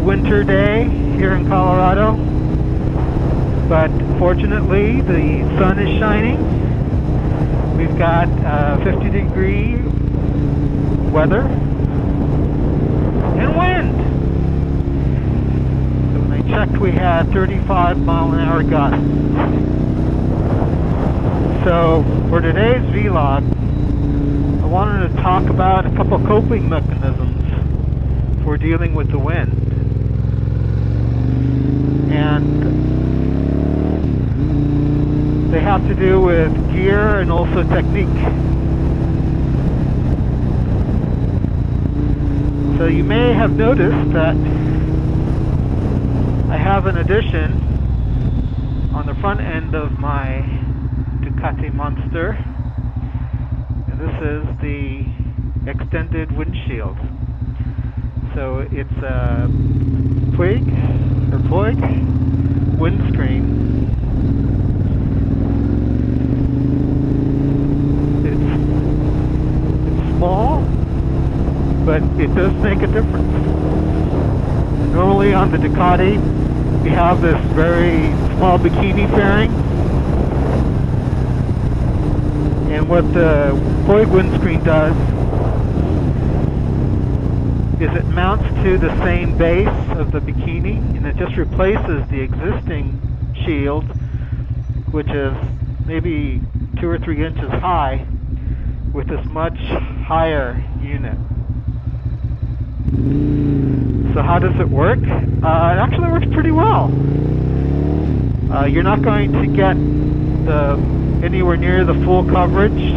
winter day here in Colorado, but fortunately the sun is shining. We've got 50-degree weather and wind. So when I checked, we had 35-mile-an-hour gusts. So for today's vlog, I wanted to talk about a couple coping mechanisms for dealing with the wind. And they have to do with gear and also technique. So you may have noticed that I have an addition on the front end of my Ducati Monster, and this is the extended windshield. So it's a Puig windscreen. It's small, but it does make a difference. Normally on the Ducati, we have this very small bikini fairing, and what the Puig windscreen does is it mounts to the same base of the bikini, and it just replaces the existing shield, which is maybe 2 or 3 inches high, with this much higher unit. So how does it work? It actually works pretty well. You're not going to get anywhere near the full coverage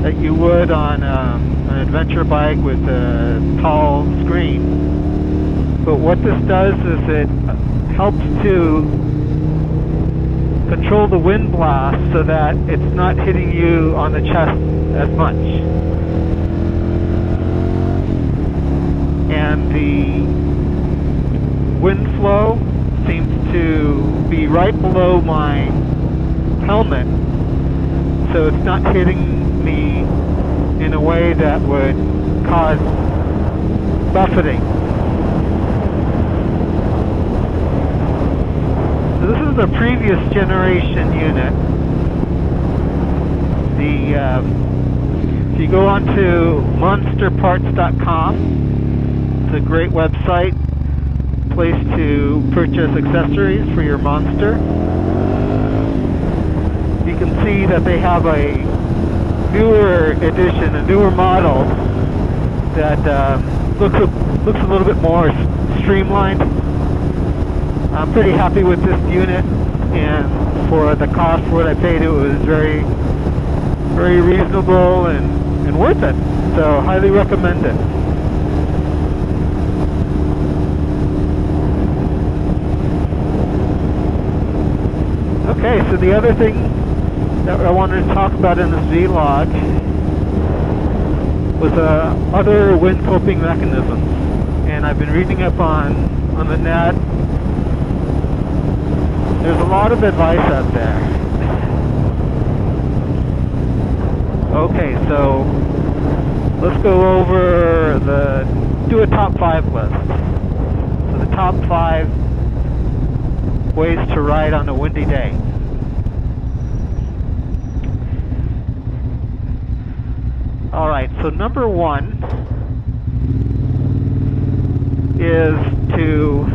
that you would on an adventure bike with a tall screen. But what this does is it helps to control the wind blast so that it's not hitting you on the chest as much. And the wind flow seems to be right below my helmet, so it's not hitting me in a way that would cause buffeting. So this is the previous generation unit. If you go onto monsterparts.com, it's a great website, place to purchase accessories for your Monster. You can see that they have a newer edition, a newer model that looks a little bit more streamlined. I'm pretty happy with this unit, and for the cost for what I paid, it was very, very reasonable and worth it. So highly recommend it. Okay, so the other thing that I wanted to talk about in this vlog was other wind coping mechanisms, and I've been reading up on the net. There's a lot of advice out there. Okay, so let's go over do a top 5 list. So the top 5 ways to ride on a windy day. Alright, so number 1 is to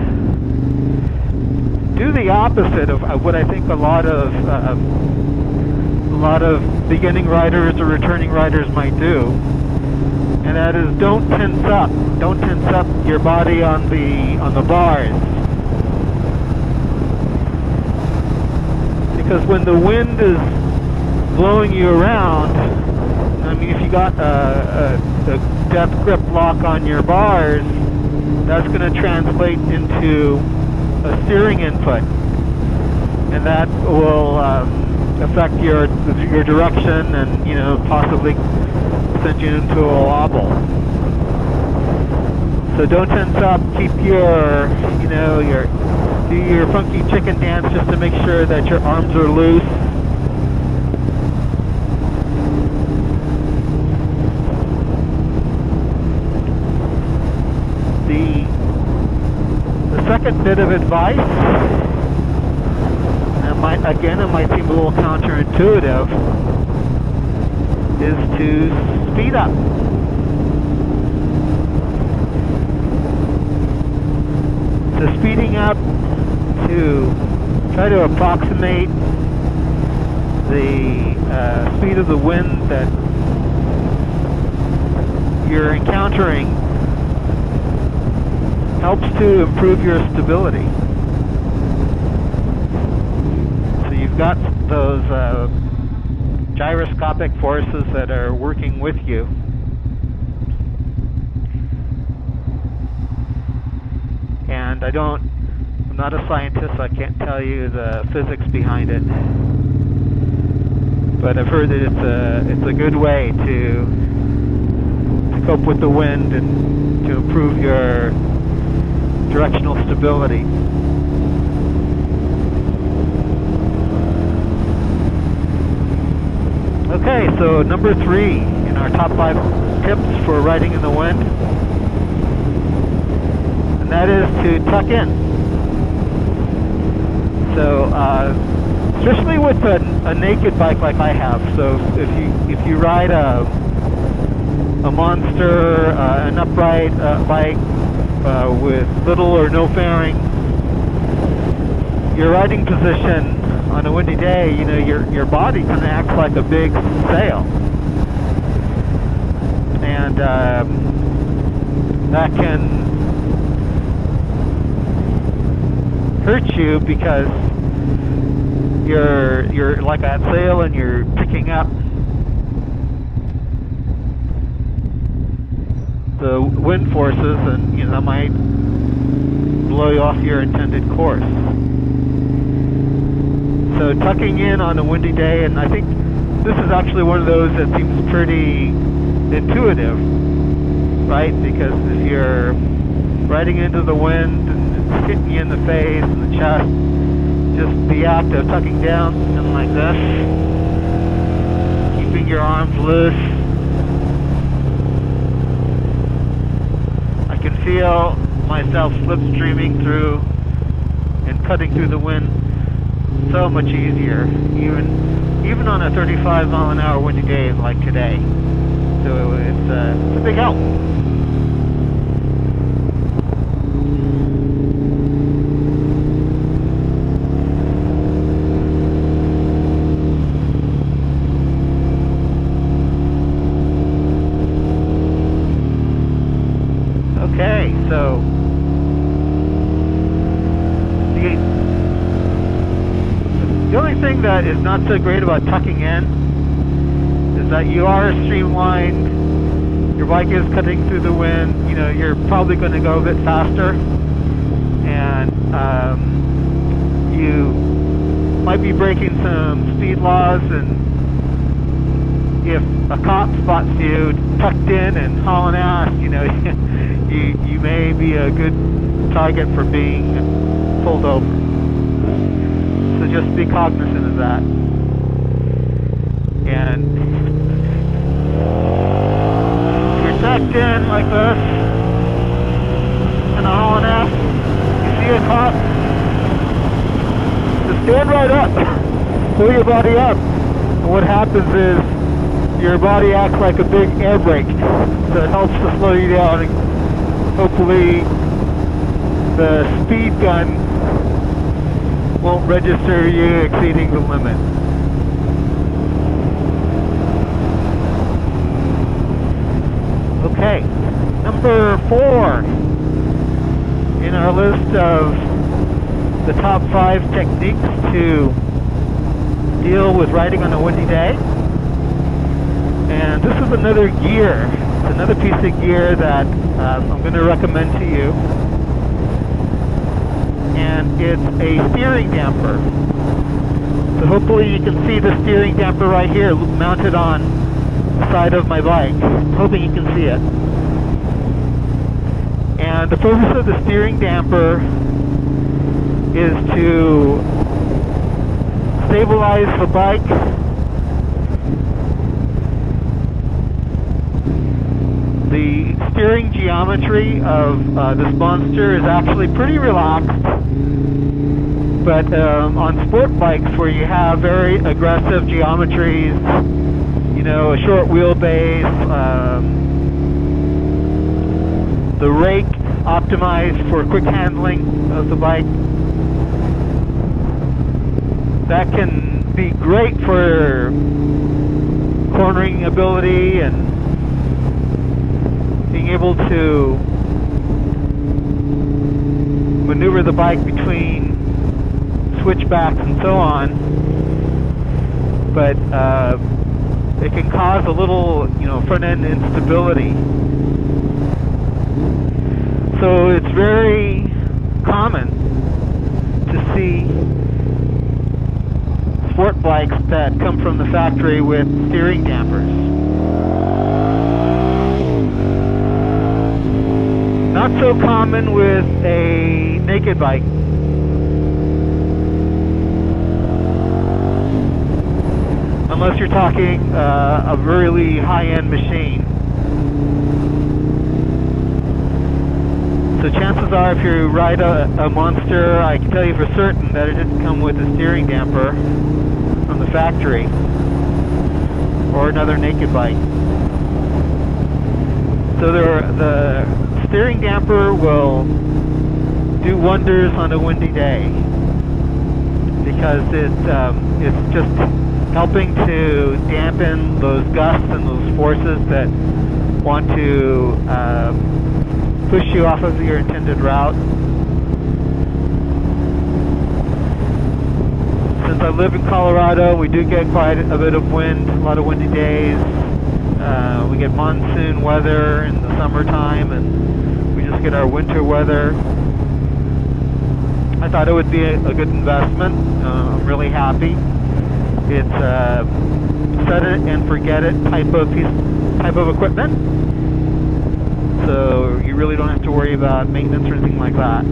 do the opposite of what I think a lot of beginning riders or returning riders might do, and that is don't tense up. Don't tense up your body on the bars, because when the wind is blowing you around, I mean, if you got a death grip lock on your bars, that's going to translate into a steering input, and that will affect your direction and, you know, possibly send you into a wobble. So don't tense up. Keep your, you know, do your funky chicken dance just to make sure that your arms are loose. second bit of advice, it might seem a little counterintuitive, is to speed up. So speeding up to try to approximate the speed of the wind that you're encountering helps to improve your stability. So you've got those gyroscopic forces that are working with you. And I'm not a scientist, so I can't tell you the physics behind it. But I've heard that it's a good way to cope with the wind and to improve your directional stability. Okay, so number 3 in our top 5 tips for riding in the wind, and that is to tuck in. So especially with a naked bike like I have, so if you ride a Monster, an upright bike with little or no fairing, your riding position on a windy day, you know, your body kind of acts like a big sail, and that can hurt you because you're like that sail and you're picking up the wind forces, and you know, that might blow you off your intended course. So tucking in on a windy day, and I think this is actually one of those that seems pretty intuitive, right? Because if you're riding into the wind and it's hitting you in the face and the chest, just the act of tucking down and like this, keeping your arms loose. I can feel myself slipstreaming through and cutting through the wind so much easier, even on a 35-mile-an-hour windy day like today. So it's a big help. Okay, so the only thing that is not so great about tucking in is that you are streamlined, your bike is cutting through the wind, you know, you're probably going to go a bit faster, and you might be breaking some speed laws, and if a cop spots you tucked in and hauling ass, you know, you may be a good target for being pulled over. So just be cognizant of that. And you're tucked in like this and hauling ass. You see a cop, just stand right up, pull your body up. And what happens is your body acts like a big air brake, so it helps to slow you down, and hopefully the speed gun won't register you exceeding the limit. Okay, number 4 in our list of the top 5 techniques to deal with riding on a windy day. And this is another gear. It's another piece of gear that I'm going to recommend to you. And it's a steering damper. So hopefully you can see the steering damper right here mounted on the side of my bike. I'm hoping you can see it. And the purpose of the steering damper is to stabilize the bike The steering geometry of this monster is actually pretty relaxed, but on sport bikes where you have very aggressive geometries, you know, a short wheelbase, the rake optimized for quick handling of the bike, that can be great for cornering ability and being able to maneuver the bike between switchbacks and so on, but it can cause a little, you know, front-end instability. So it's very common to see sport bikes that come from the factory with steering dampers. Not so common with a naked bike. Unless you're talking a really high-end machine. So chances are, if you ride a Monster, I can tell you for certain that it didn't come with a steering damper from the factory, or another naked bike. So the steering damper will do wonders on a windy day, because it's just helping to dampen those gusts and those forces that want to push you off of your intended route. Since I live in Colorado, we do get quite a bit of wind, a lot of windy days. We get monsoon weather in the summertime, and we just get our winter weather. I thought it would be a good investment. I'm really happy. It's a set it and forget it type of equipment. So you really don't have to worry about maintenance or anything like that.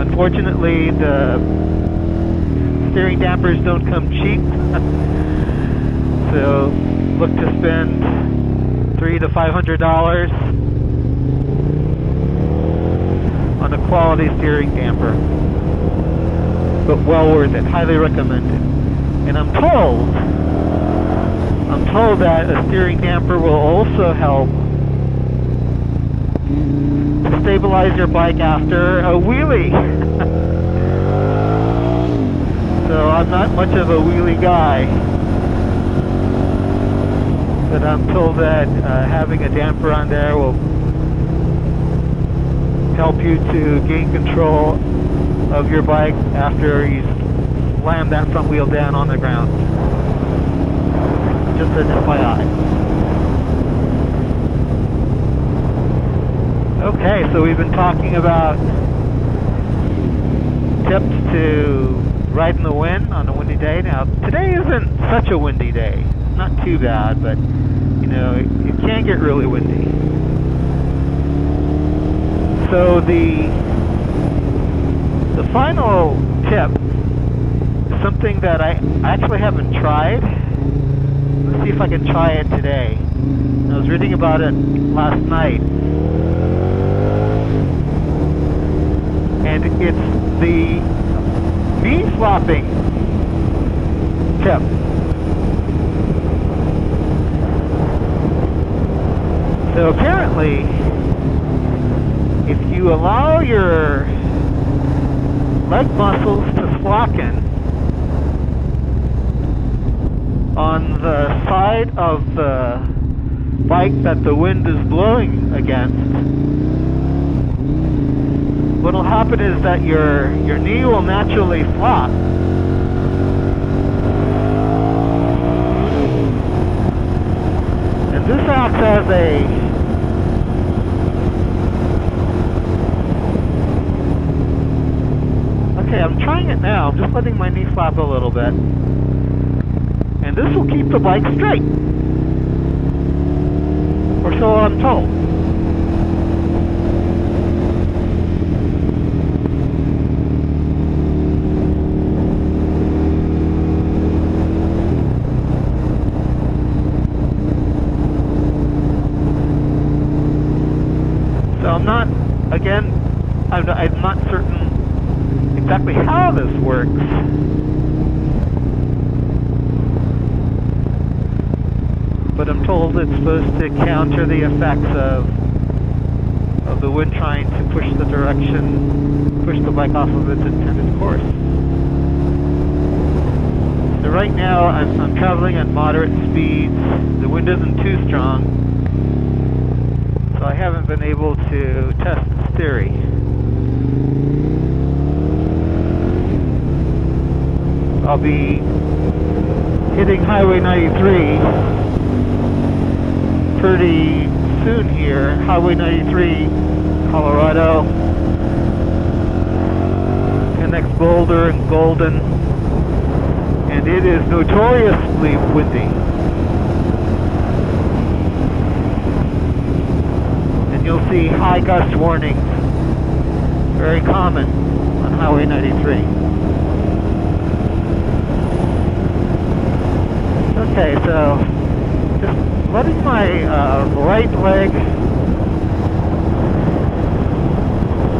Unfortunately, the steering dampers don't come cheap. So look to spend $300 to $500 on a quality steering damper. But well worth it, highly recommended. And I'm told that a steering damper will also help to stabilize your bike after a wheelie. So I'm not much of a wheelie guy, but I'm told that having a damper on there will help you to gain control of your bike after you slam that front wheel down on the ground. Just an FYI. Okay, so we've been talking about tips to ride in the wind on a windy day. Now, today isn't such a windy day. Not too bad, but you know, it can get really windy. So the final tip is something that I actually haven't tried. Let's see if I can try it today. I was reading about it last night, and it's the knee flopping tip. So apparently, if you allow your leg muscles to slacken on the side of the bike that the wind is blowing against, what will happen is that your knee will naturally flop. And this acts as a okay, I'm trying it now. I'm just letting my knee flap a little bit. And this will keep the bike straight. Or so I'm told. how this works. But I'm told it's supposed to counter the effects of the wind trying to push the bike off of its intended course. So right now I'm traveling at moderate speeds. The wind isn't too strong, so I haven't been able to test its theory. I'll be hitting Highway 93 pretty soon here. Highway 93, Colorado, connects Boulder and Golden, and it is notoriously windy. And you'll see high gust warnings, very common on Highway 93. Okay, so just letting my right leg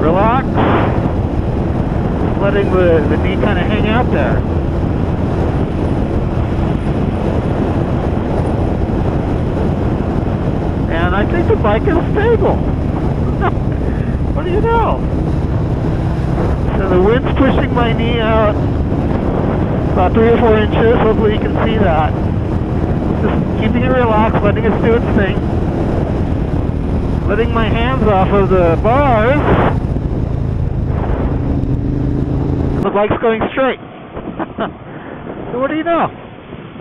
relax, just letting the knee kind of hang out there. And I think the bike is stable. What do you know? So the wind's pushing my knee out about 3 or 4 inches. Hopefully you can see that. Just keeping it relaxed, letting it do its thing. Letting my hands off of the bars. And the bike's going straight. So what do you know?